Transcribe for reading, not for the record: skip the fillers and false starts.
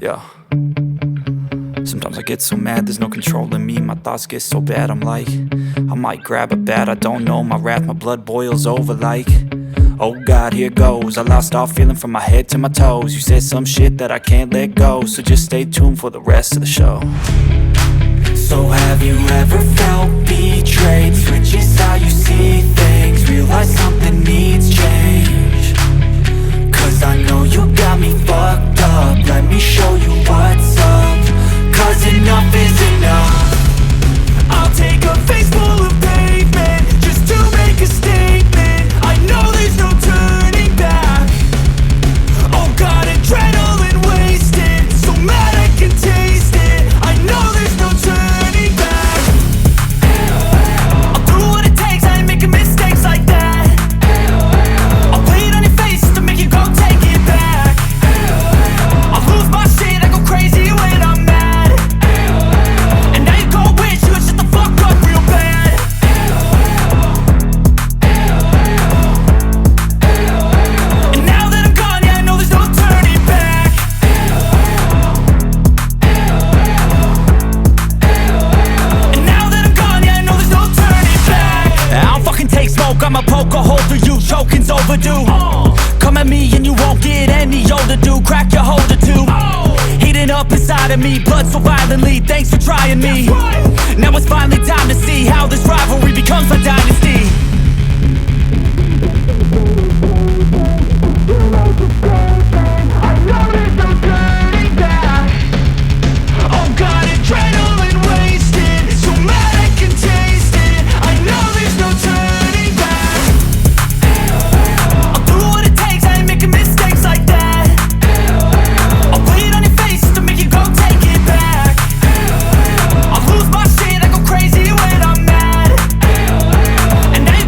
Yeah. Sometimes I get so mad, there's no controlling me. My thoughts get so bad, I'm like, I might grab a bat, I don't know. My wrath, my blood boils over like, oh God, here goes. I lost all feeling from my head to my toes. You said some shit that I can't let go, so just stay tuned for the rest of the show. So have you ever felt betrayed? Switches how you see things, realize something needs change. Cause I know you got me fucked up, let me show you what's up. Cause enough is enough. I'll take a face full of pavement just to make a statement. I know there's no turning back. Oh God, adrenaline wasted, so mad I can taste it. I know there's no turning back. I'll do what it takes, I ain't making mistakes like that. I'll play it on your face to make you go take it back. I'll lose my shit, I go crazy when I'm mad. And now you go wish you would shut the fuck up real bad. And now that I'm gone, yeah, I know there's no turning back. And now that I'm gone, yeah, I know there's no turning back. I don't fucking take smoke, I'ma poke a hole through you, choking's overdue. Come at me and you won't get any older, dude. Crack your holder too. Heating up inside of me, blood so violently, thanks for trying me. Now it's finally time to see how this rivalry becomes a dynasty. Oh God, adrenaline wasted, so mad I can taste it. I know there's no turning back. I'll do what it takes, I ain't making mistakes like that. I'll play it on your face to make you go take it back. I'll lose my shit, I go crazy when I'm mad. And now you